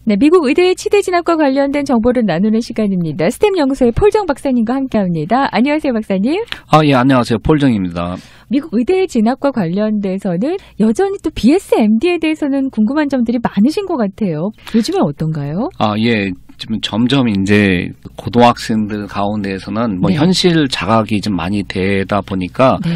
네, 미국 의대의 치대 진학과 관련된 정보를 나누는 시간입니다. 스템 연구소의 폴정 박사님과 함께합니다. 안녕하세요, 박사님. 예, 안녕하세요. 폴정입니다. 미국 의대의 진학과 관련돼서는 여전히 또 BSMD에 대해서는 궁금한 점들이 많으신 것 같아요. 요즘은 어떤가요? 예. 지금 점점 이제 고등학생들 가운데에서는 뭐 네. 현실 자각이 좀 많이 되다 보니까 네.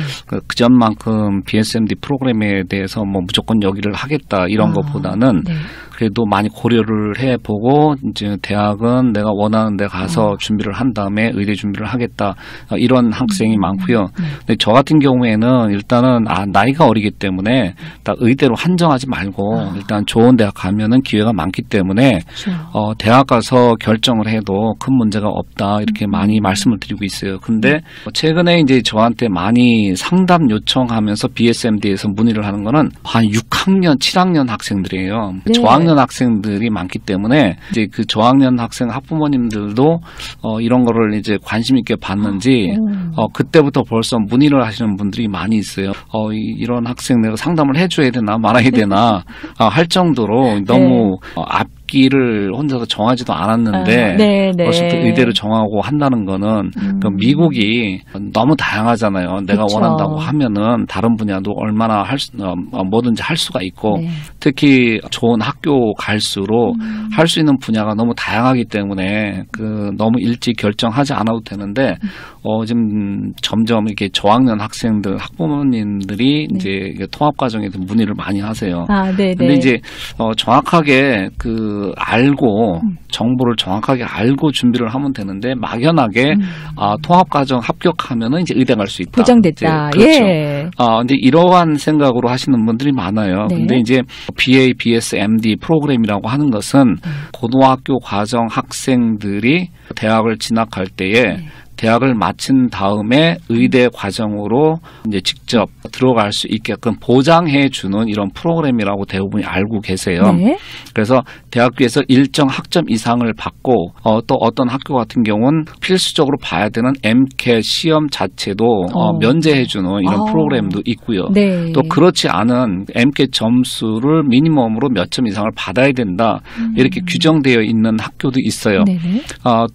그전만큼 BSMD 프로그램에 대해서 뭐 무조건 여기를 하겠다 이런 것보다는 네. 그래도 많이 고려를 해보고 이제 대학은 내가 원하는 데 가서 준비를 한 다음에 의대 준비를 하겠다 이런 학생이 많고요. 근데 저 같은 경우에는 일단은 나이가 어리기 때문에 딱 의대로 한정하지 말고 일단 좋은 대학 가면은 기회가 많기 때문에 그렇죠. 대학 가서 결정을 해도 큰 문제가 없다 이렇게 많이 말씀을 드리고 있어요. 근데 최근에 이제 저한테 많이 상담 요청하면서 BSMD에서 문의를 하는 거는 한 6학년, 7학년 학생들이에요. 네. 저학년 학생들이 많기 때문에 이제 그 저학년 학생 학부모님들도 이런 거를 이제 관심 있게 봤는지 그때부터 벌써 문의를 하시는 분들이 많이 있어요. 이런 학생 내가 상담을 해줘야 되나 말아야 되나 할 정도로 너무 앞길을 혼자서 정하지도 않았는데 벌써부터 의대를 정하고 한다는 거는 미국이 너무 다양하잖아요. 내가 그쵸. 원한다고 하면은 다른 분야도 얼마나 뭐든지 할 수가 있고 특히 좋은 학교 갈수록 할 수 있는 분야가 너무 다양하기 때문에 너무 일찍 결정하지 않아도 되는데 지금 점점 이렇게 저학년 학생들 학부모님들이 이제 통합 과정에서 문의를 많이 하세요. 근데 이제 정확하게 알고 정보를 정확하게 알고 준비를 하면 되는데 막연하게 통합 과정 합격하면은 이제 의대 갈 수 있다. 보장됐다. 이제, 그렇죠. 예. 근데 이러한 생각으로 하시는 분들이 많아요. 근데 이제 BA, BSMD 프로그램이라고 하는 것은 고등학교 과정 학생들이 대학을 진학할 때에 대학을 마친 다음에 의대 과정으로 이제 직접 들어갈 수 있게끔 보장해 주는 이런 프로그램이라고 대부분이 알고 계세요. 그래서 대학교에서 일정 학점 이상을 받고 또 어떤 학교 같은 경우는 필수적으로 봐야 되는 MCAT 시험 자체도 면제해 주는 이런 프로그램도 있고요. 또 그렇지 않은 MCAT 점수를 미니멈으로 몇 점 이상을 받아야 된다. 이렇게 규정되어 있는 학교도 있어요.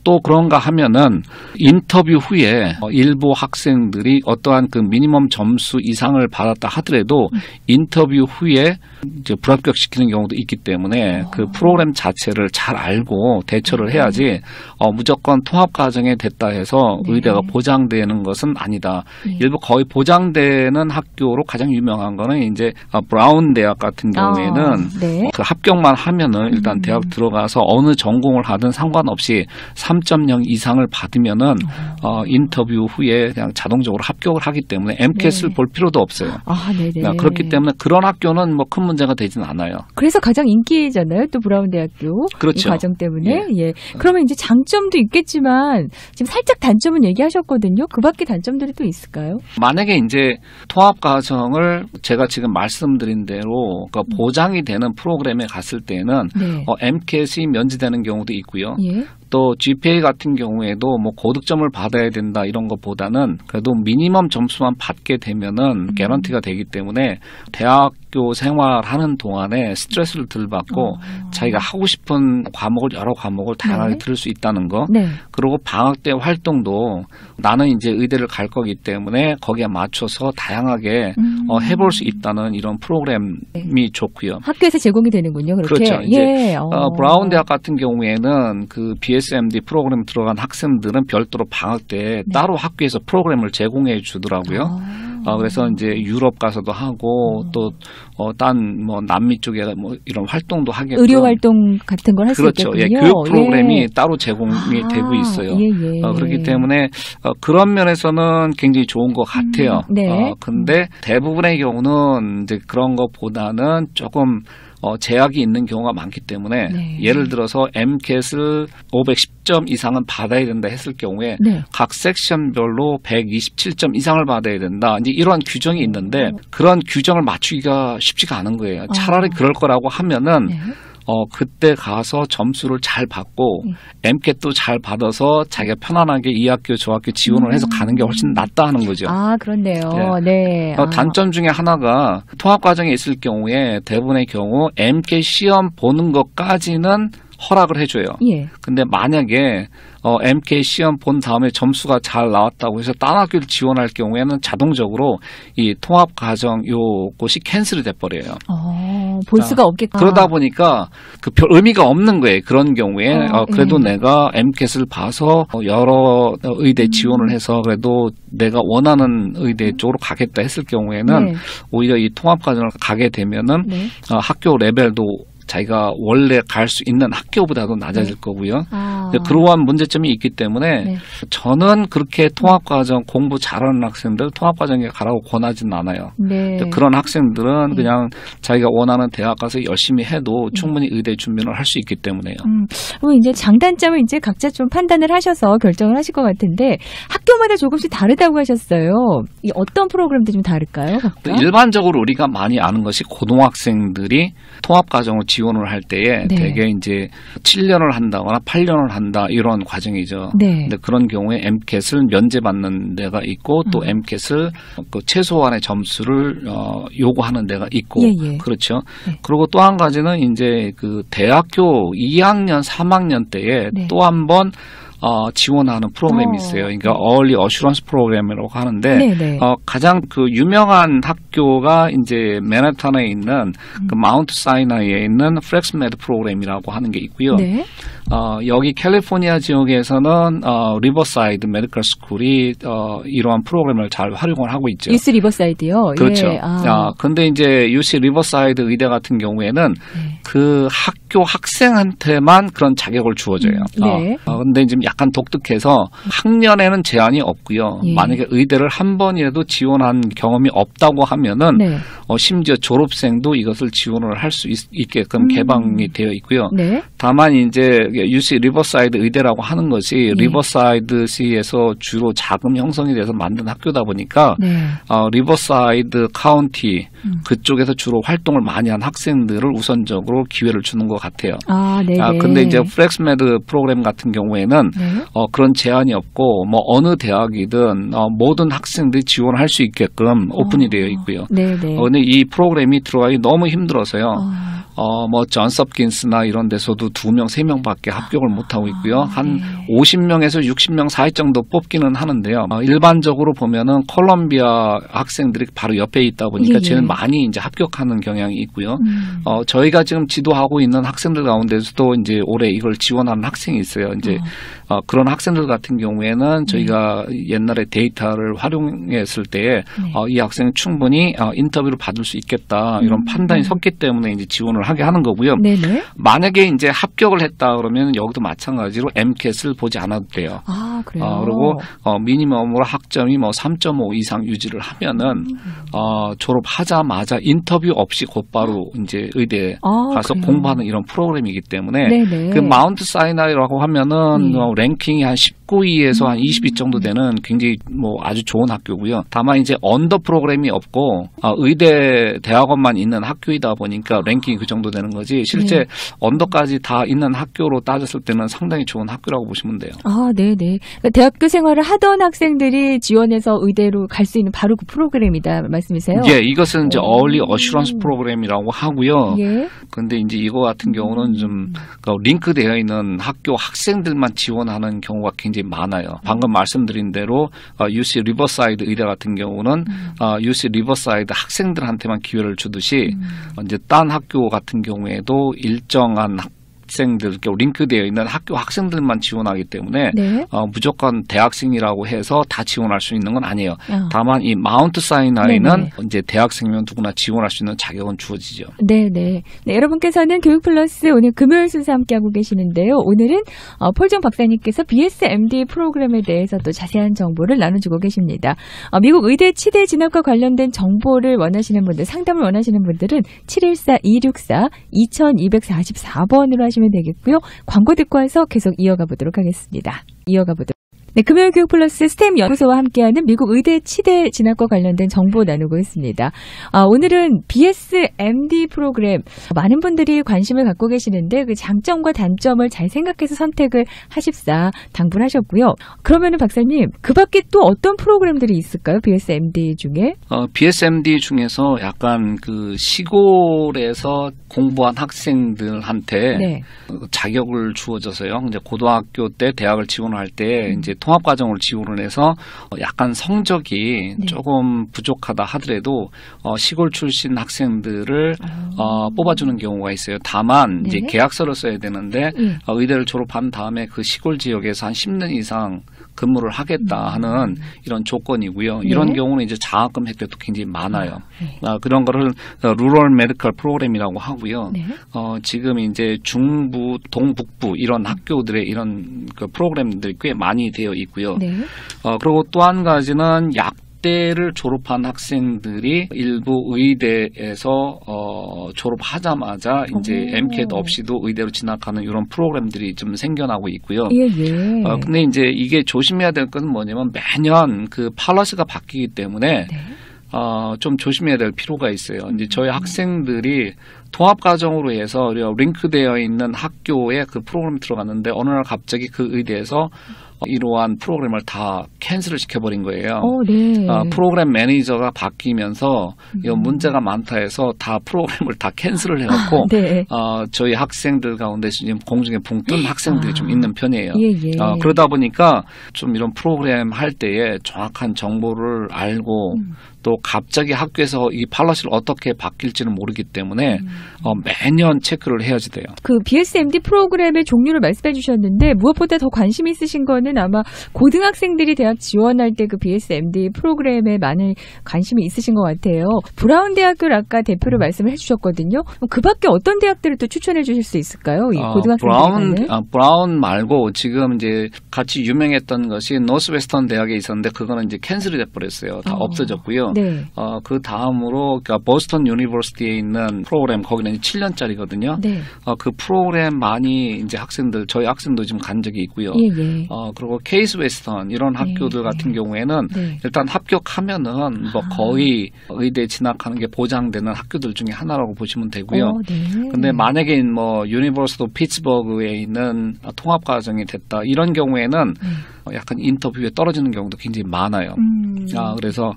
또 그런가 하면은 인터뷰 후에 일부 학생들이 어떠한 그 미니멈 점수 이상을 받았다 하더라도 인터뷰 후에 이제 불합격시키는 경우도 있기 때문에 그 프로그램 자체를 잘 알고 대처를 해야지 무조건 통합 과정에 됐다 해서 의대가 보장되는 것은 아니다. 일부 거의 보장되는 학교로 가장 유명한 거는 이제 브라운 대학 같은 경우에는 그 합격만 하면은 일단 대학 들어가서 어느 전공을 하든 상관없이 3.0 이상을 받으면은 인터뷰 후에 그냥 자동적으로 합격을 하기 때문에 MCAT을 볼 필요도 없어요. 그렇기 때문에 그런 학교는 뭐 큰 문제가 되지는 않아요. 그래서 가장 인기잖아요. 또 브라운 대학교 그렇죠. 이 과정 때문에. 그러면 이제 장점도 있겠지만 지금 살짝 단점은 얘기하셨거든요. 그 밖에 단점들이 또 있을까요? 만약에 이제 통합 과정을 제가 지금 말씀드린 대로 보장이 되는 프로그램에 갔을 때는 MCAT이 면제되는 경우도 있고요. 또 GPA 같은 경우에도 뭐 고득점을 받아야 된다 이런 것보다는 그래도 미니멈 점수만 받게 되면은 개런티가 되기 때문에 대학교 생활하는 동안에 스트레스를 덜 받고 자기가 하고 싶은 과목을 여러 과목을 다양하게 들을 수 있다는 거. 그리고 방학 때 활동도 나는 이제 의대를 갈 거기 때문에 거기에 맞춰서 다양하게 해볼 수 있다는 이런 프로그램이 좋고요. 학교에서 제공이 되는군요. 그렇게. 그렇죠. 이제 브라운 대학 같은 경우에는 그 BSMD 프로그램 들어간 학생들은 별도로 방학 때 따로 학교에서 프로그램을 제공해 주더라고요. 그래서 이제 유럽 가서도 하고 또 딴 뭐 남미 쪽에 뭐 이런 활동도 하게끔 의료 활동 같은 걸 할 수 있겠군요. 교육 프로그램이 따로 제공이 되고 있어요. 그렇기 때문에 그런 면에서는 굉장히 좋은 것 같아요. 근데 대부분의 경우는 이제 그런 것보다는 조금 제약이 있는 경우가 많기 때문에 예를 들어서 MCAT을 510점 이상은 받아야 된다 했을 경우에 각 섹션별로 127점 이상을 받아야 된다. 이제 이런 규정이 있는데 그런 규정을 맞추기가 쉽지가 않은 거예요. 차라리 그럴 거라고 하면은 그때 가서 점수를 잘 받고 MCAT도 잘 받아서 자기가 편안하게 이 학교 저 학교 지원을 해서 가는 게 훨씬 낫다 하는 거죠. 그렇네요. 단점 중에 하나가 통합 과정에 있을 경우에 대부분의 경우 MCAT 시험 보는 것까지는 허락을 해줘요. 예. 근데 만약에 MK 시험 본 다음에 점수가 잘 나왔다고 해서 딴 학교를 지원할 경우에는 자동적으로 이 통합과정 요것이 캔슬이 돼버려요. 볼 수가 없겠다. 그러다 보니까 그 별 의미가 없는 거예요. 그런 경우에 그래도 내가 MCAT을 봐서 여러 의대 지원을 해서 그래도 내가 원하는 의대 쪽으로 가겠다 했을 경우에는 오히려 이 통합과정을 가게 되면은 학교 레벨도 자기가 원래 갈 수 있는 학교보다도 낮아질 거고요. 그러한 문제점이 있기 때문에 저는 그렇게 통합과정 공부 잘하는 학생들 통합과정에 가라고 권하지는 않아요. 그런 학생들은 그냥 자기가 원하는 대학 가서 열심히 해도 충분히 의대 준비를 할 수 있기 때문에요. 그럼 이제 장단점을 이제 각자 좀 판단을 하셔서 결정을 하실 것 같은데 학교마다 조금씩 다르다고 하셨어요. 이 어떤 프로그램도 좀 다를까요? 각각? 일반적으로 우리가 많이 아는 것이 고등학생들이 통합과정을 지원을 할 때에 대개 이제 7년을 한다거나 8년을 한다 이런 과정이죠. 근데 그런 경우에 MCAT을 면제받는 데가 있고 또 MCAT을 그 최소한의 점수를 요구하는 데가 있고 그렇죠. 그리고 또 한 가지는 이제 그 대학교 2학년, 3학년 때에 또 한 번 지원하는 프로그램이 있어요. 그러니까 Early Assurance 프로그램이라고 하는데 가장 그 유명한 학교가 이제 맨해튼에 있는 그 마운트 사이나이에 있는 플렉스메드 프로그램이라고 하는 게 있고요. 여기 캘리포니아 지역에서는 리버사이드 메디컬 스쿨이 이러한 프로그램을 잘 활용을 하고 있죠. UC 리버사이드요. 그렇죠. 근데 이제 UC 리버사이드 의대 같은 경우에는 그 학교 학생한테만 그런 자격을 주어져요. 근데 지금 약간 독특해서 학년에는 제한이 없고요. 만약에 의대를 한 번이라도 지원한 경험이 없다고 하면은 심지어 졸업생도 이것을 지원을 할 수 있게끔 개방이 되어 있고요. 다만 이제 UC 리버사이드 의대라고 하는 것이 리버사이드시에서 주로 자금 형성이 돼서 만든 학교다 보니까 리버사이드 카운티 그쪽에서 주로 활동을 많이 한 학생들을 우선적으로 기회를 주는 것 같아요. 근데 이제 플렉스메드 프로그램 같은 경우에는 그런 제한이 없고 뭐 어느 대학이든 모든 학생들이 지원할 수 있게끔 오픈이 되어 있고요. 근데 이 프로그램이 들어가기 너무 힘들어서요. 뭐 존스홉킨스나 이런 데서도 2명, 3명밖에 합격을 못하고 있고요. 한 50명에서 60명 사이 정도 뽑기는 하는데요. 일반적으로 보면은 콜롬비아 학생들이 바로 옆에 있다 보니까 제일 많이 이제 합격하는 경향이 있고요. 저희가 지금 지도하고 있는 학생들 가운데서도 이제 올해 이걸 지원하는 학생이 있어요. 이제 그런 학생들 같은 경우에는 저희가 옛날에 데이터를 활용했을 때에 이 학생은 충분히 인터뷰를 받을 수 있겠다 이런 판단이 섰기 때문에 이제 지원을 하게 하는 거고요. 만약에 이제 합격을 했다 그러면 여기도 마찬가지로 MCAT을 보지 않아도 돼요. 그래요? 그리고 미니멈으로 학점이 뭐 3.5 이상 유지를 하면은 졸업하자마자 인터뷰 없이 곧바로 이제 의대에 가서 공부하는 이런 프로그램이기 때문에 그 마운트 사이나이라고 하면은 랭킹이 한 19위에서 한 20위 정도 되는 굉장히 뭐 아주 좋은 학교고요. 다만 이제 언더 프로그램이 없고 의대 대학원만 있는 학교이다 보니까 랭킹이 그 정도 되는 거지 실제 언더까지 다 있는 학교로 따졌을 때는 상당히 좋은 학교라고 보시면 돼요. 네네. 그러니까 대학교 생활을 하던 학생들이 지원해서 의대로 갈 수 있는 바로 그 프로그램이다 말씀이세요? 이것은 이제 Early Assurance 프로그램이라고 하고요. 근데 이제 이거 같은 경우는 좀 링크되어 있는 학교 학생들만 지원하는 경우가 굉장히 많아요. 방금 말씀드린 대로 UC 리버사이드 의대 같은 경우는 UC 리버사이드 학생들한테만 기회를 주듯이 이제 딴 학교 같은 경우에도 일정한 학생들, 링크되어 있는 학교 학생들만 지원하기 때문에 무조건 대학생이라고 해서 다 지원할 수 있는 건 아니에요. 다만 이 마운트 사이나이는 이제 대학생이면 누구나 지원할 수 있는 자격은 주어지죠. 여러분께서는 교육플러스 오늘 금요일 순서 함께하고 계시는데요. 오늘은 폴정 박사님께서 BSMD 프로그램에 대해서 또 자세한 정보를 나눠주고 계십니다. 미국 의대 치대 진학과 관련된 정보를 원하시는 분들, 상담을 원하시는 분들은 714-264-2244번으로 하시면 되겠고요. 광고 듣고 와서 계속 이어가 보도록 하겠습니다. 네, 금요일 교육 플러스 스템 연구소와 함께하는 미국 의대 치대 진학과 관련된 정보 나누고 있습니다. 오늘은 BSMD 프로그램 많은 분들이 관심을 갖고 계시는데 그 장점과 단점을 잘 생각해서 선택을 하십사 당부하셨고요. 그러면은 박사님, 그 밖에 또 어떤 프로그램들이 있을까요? BSMD 중에? BSMD 중에서 약간 그 시골에서 공부한 학생들한테 네. 자격을 주어져서요. 이제 고등학교 때 대학을 지원할 때 이제 통합 과정을 지원을 해서 약간 성적이 네. 조금 부족하다 하더라도 시골 출신 학생들을 뽑아주는 경우가 있어요. 다만 네. 이제 계약서를 써야 되는데 의대를 졸업한 다음에 그 시골 지역에서 한 10년 이상 근무를 하겠다 하는 이런 조건이고요. 네. 이런 경우는 이제 장학금 혜택도 굉장히 많아요. 네. 그런 거를 루럴 메디컬 프로그램이라고 하고요. 네. 지금 이제 중부, 동북부 이런 학교들의 이런 그 프로그램들이 꽤 많이 되어 있고요. 네. 그리고 또 한 가지는 대를 졸업한 학생들이 일부 의대에서 졸업하자마자 이제 MCAT 없이도 의대로 진학하는 이런 프로그램들이 좀 생겨나고 있고요. 예. 근데 이제 이게 조심해야 될 것은 뭐냐면 매년 그 팔러스가 바뀌기 때문에 네. 좀 조심해야 될 필요가 있어요. 이제 저희 학생들이 통합 과정으로 해서 링크되어 있는 학교에 그 프로그램 들어갔는데 어느 날 갑자기 그 의대에서 이러한 프로그램을 다 캔슬을 시켜버린 거예요. 네. 프로그램 매니저가 바뀌면서 이거 문제가 많다 해서 다 프로그램을 다 캔슬을 해갖고 네. 저희 학생들 가운데 지금 공중에 붕 뜬 학생들이 좀 있는 편이에요. 예. 그러다 보니까 좀 이런 프로그램 할 때에 정확한 정보를 알고 또 갑자기 학교에서 이 팔러시를 어떻게 바뀔지는 모르기 때문에 매년 체크를 해야지 돼요. 그 BSMD 프로그램의 종류를 말씀해 주셨는데 무엇보다 더 관심 있으신 거는 아마 고등학생들이 대학 지원할 때 그 BSMD 프로그램에 많은 관심이 있으신 것 같아요. 브라운 대학교를 아까 대표로 말씀을 해주셨거든요. 그 밖에 어떤 대학들을 또 추천해 주실 수 있을까요? 이 고등학생들 브라운 말고 지금 이제 같이 유명했던 것이 노스웨스턴 대학에 있었는데 그거는 이제 캔슬이 돼버렸어요. 다 없어졌고요. 네. 그 다음으로 그러니까 보스턴 유니버시티에 있는 프로그램 거기는 7년짜리거든요. 네. 그 프로그램 많이 이제 학생들 저희 학생도 지금 간 적이 있고요. 예. 그리고 케이스 웨스턴 이런 학교들 같은 경우에는 일단 합격하면은 뭐 거의 의대 진학하는 게 보장되는 학교들 중에 하나라고 보시면 되고요. 근데 만약에 뭐 유니버시티 오브 피츠버그에 있는 통합 과정이 됐다 이런 경우에는 약간 인터뷰에 떨어지는 경우도 굉장히 많아요. 그래서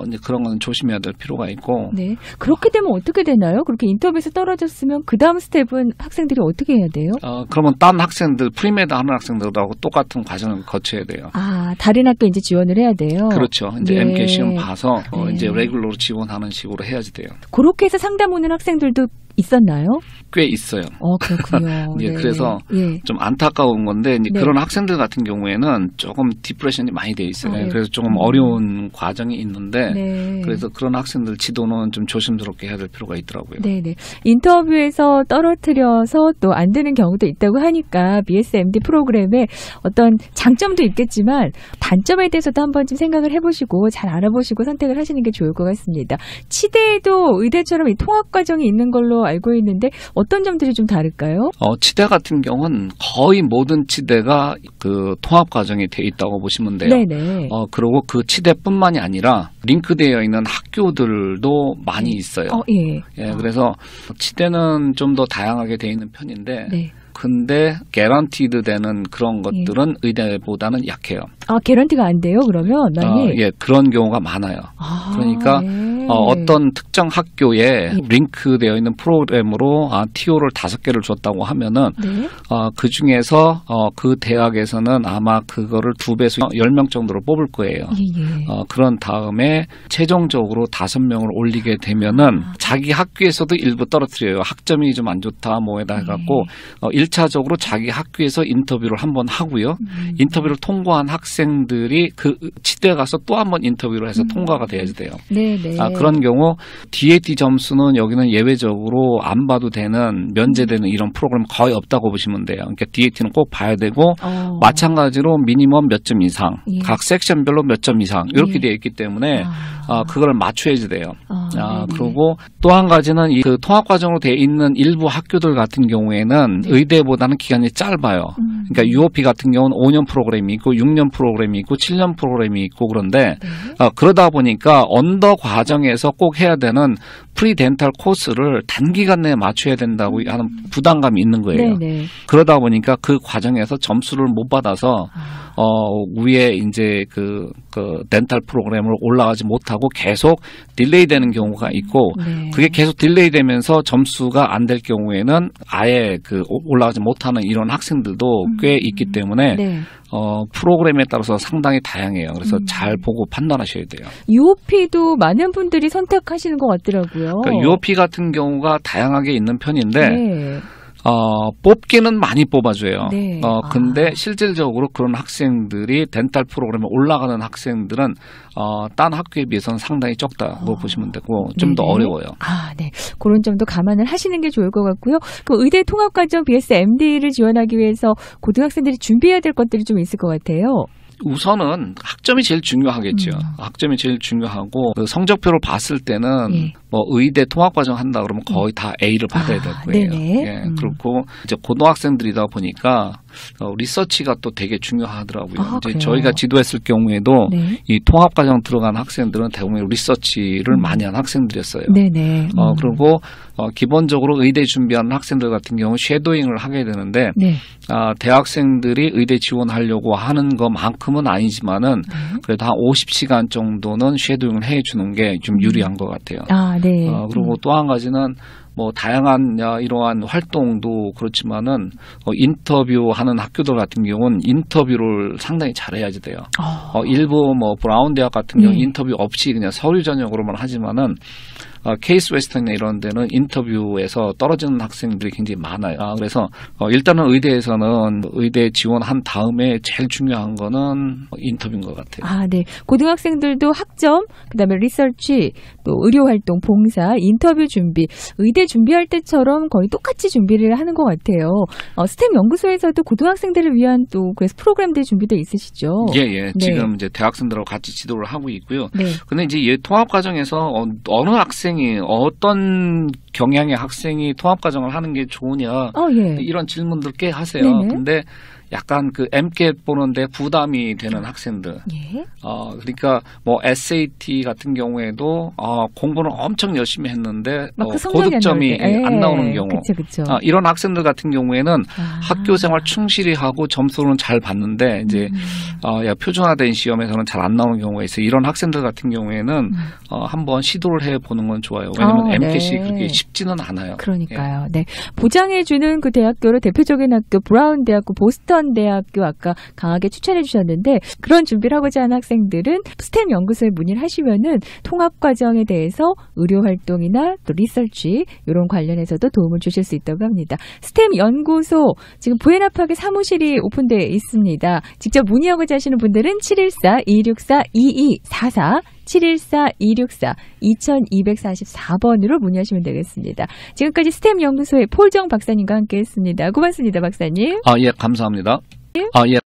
이제 그런 건 조심해야 될 필요가 있고. 네. 그렇게 되면 어떻게 되나요? 그렇게 인터뷰에서 떨어졌으면 그 다음 스텝은 학생들이 어떻게 해야 돼요? 그러면 다른 학생들, 프리메드 하는 학생들하고 똑같은 과정을 거쳐야 돼요. 다른 학교에 이제 지원을 해야 돼요? 그렇죠. 이제 MCAT 시험 봐서 이제 레귤러로 지원하는 식으로 해야지 돼요. 그렇게 해서 상담 오는 학생들도 있었나요? 꽤 있어요. 그렇군요. 네. 그래서 좀 안타까운 건데 이제 그런 학생들 같은 경우에는 조금 디프레션이 많이 돼 있어요. 그래서 조금 어려운 과정이 있는데 그래서 그런 학생들 지도는 좀 조심스럽게 해야 될 필요가 있더라고요. 네네. 인터뷰에서 떨어뜨려서 또 안 되는 경우도 있다고 하니까 BSMD 프로그램에 어떤 장점도 있겠지만 단점에 대해서도 한번 좀 생각을 해보시고 잘 알아보시고 선택을 하시는 게 좋을 것 같습니다. 치대에도 의대처럼 이 통합 과정이 있는 걸로 알고 있는데 어떤 점들이 좀 다를까요? 치대 같은 경우는 거의 모든 치대가 그 통합 과정이 돼 있다고 보시면 돼요. 네네. 그리고 그 치대뿐만이 아니라 링크되어 있는 학교들도 많이 있어요. 그래서 치대는 좀 더 다양하게 돼 있는 편인데 근데 개런티드 되는 그런 것들은 의대보다는 약해요. 개런티가 안 돼요? 그러면 많이? 그런 경우가 많아요. 그러니까 어떤 특정 학교에 링크되어 있는 프로그램으로 TO를 5개를 줬다고 하면은 그 중에서 그 대학에서는 아마 그거를 2배수 10명 정도로 뽑을 거예요. 그런 다음에 최종적으로 5명을 올리게 되면은 자기 학교에서도 일부 떨어뜨려요. 학점이 좀 안 좋다 뭐에다 해갖고 1차적으로 자기 학교에서 인터뷰를 한번 하고요. 인터뷰를 통과한 학생들이 그 치대에 가서 또 한번 인터뷰를 해서 통과가 돼야지 돼요. 그런 경우 DAT 점수는 여기는 예외적으로 안 봐도 되는 면제되는 이런 프로그램 거의 없다고 보시면 돼요. 그러니까 DAT는 꼭 봐야 되고 마찬가지로 미니멈 몇 점 이상, 각 섹션별로 몇 점 이상 이렇게 되어 있기 때문에 그걸 맞춰야지 돼요. 그리고 또 한 가지는 그 통합 과정으로 되어 있는 일부 학교들 같은 경우에는 의대보다는 기간이 짧아요. 그러니까 UOP 같은 경우는 5년 프로그램이 있고 6년 프로그램이 있고 7년 프로그램이 있고 그런데 그러다 보니까 언더 과정에서 꼭 해야 되는 프리덴탈 코스를 단기간 내에 맞춰야 된다고 하는 부담감이 있는 거예요. 네네. 그러다 보니까 그 과정에서 점수를 못 받아서 위에 이제 그 덴탈 프로그램을 올라가지 못하고 계속 딜레이 되는 경우가 있고 그게 계속 딜레이 되면서 점수가 안 될 경우에는 아예 올라가지 못하는 이런 학생들도 꽤 있기 때문에 프로그램에 따라서 상당히 다양해요. 그래서 잘 보고 판단하셔야 돼요. UOP도 많은 분들이 선택하시는 것 같더라고요. 그러니까 UOP 같은 경우가 다양하게 있는 편인데 뽑기는 많이 뽑아줘요. 근데 실질적으로 그런 학생들이 덴탈 프로그램에 올라가는 학생들은 딴 학교에 비해서는 상당히 적다고 보시면 되고 좀 더 어려워요. 네. 그런 점도 감안을 하시는 게 좋을 것 같고요. 그 의대 통합과정 BS MD를 지원하기 위해서 고등학생들이 준비해야 될 것들이 좀 있을 것 같아요. 우선은 학점이 제일 중요하겠죠. 학점이 제일 중요하고 그 성적표를 봤을 때는 뭐 의대 통합과정 한다 그러면 거의 다 A를 받아야 될 거예요. 그렇고 이제 고등학생들이다 보니까 리서치가 또 되게 중요하더라고요. 이제 저희가 지도했을 경우에도 이 통합과정 들어간 학생들은 대부분 리서치를 많이 한 학생들이었어요. 그리고 기본적으로 의대 준비하는 학생들 같은 경우 쉐도잉을 하게 되는데 대학생들이 의대 지원하려고 하는 것만큼은 아니지만은 그래도 한 50시간 정도는 쉐도잉을 해주는 게 좀 유리한 것 같아요. 그리고 또 한 가지는 뭐 다양한 이러한 활동도 그렇지만은 인터뷰하는 학교들 같은 경우는 인터뷰를 상당히 잘해야지 돼요. 일부 뭐 브라운 대학 같은 경우 인터뷰 없이 그냥 서류 전형으로만 하지만은 케이스 웨스턴이나 이런 데는 인터뷰에서 떨어지는 학생들이 굉장히 많아요. 그래서 일단은 의대에서는 의대 지원한 다음에 제일 중요한 거는 인터뷰인 것 같아요. 네. 고등학생들도 학점, 그다음에 리서치, 또 의료활동, 봉사, 인터뷰 준비, 의대 준비할 때처럼 거의 똑같이 준비를 하는 것 같아요. 스템 연구소에서도 고등학생들을 위한 또 그래서 프로그램들 준비도 있으시죠? 예. 지금 이제 대학생들하고 같이 지도를 하고 있고요. 근데 이제 이 통합 과정에서 어느 학생이 어떤 경향의 학생이 통합과정을 하는 게 좋으냐 이런 질문들 꽤 하세요. 근데 약간 그 MCAT 보는데 부담이 되는 학생들. 그러니까 뭐 SAT 같은 경우에도 공부는 엄청 열심히 했는데 고득점이 안 나오는 경우. 그쵸. 이런 학생들 같은 경우에는 학교 생활 충실히 하고 점수는 잘 받는데 이제 표준화된 시험에서는 잘 안 나오는 경우가 있어요. 이런 학생들 같은 경우에는 한번 시도를 해보는 건 좋아요. 왜냐하면 MCAT이 그렇게 쉽지는 않아요. 그러니까요. 보장해주는 그 대학교로 대표적인 학교 브라운 대학교, 보스턴 대학교 아까 강하게 추천해 주셨는데 그런 준비를 하고자 하는 학생들은 스템 연구소에 문의를 하시면은 통합 과정에 대해서 의료 활동이나 또 리서치 이런 관련해서도 도움을 주실 수 있다고 합니다. 스템 연구소 지금 부에나파크에 사무실이 오픈되어 있습니다. 직접 문의하고자 하시는 분들은 714-264-2244 714-264-2244번으로 문의하시면 되겠습니다. 지금까지 스템 연구소의 폴정 박사님과 함께했습니다. 고맙습니다, 박사님. 예, 감사합니다. 예.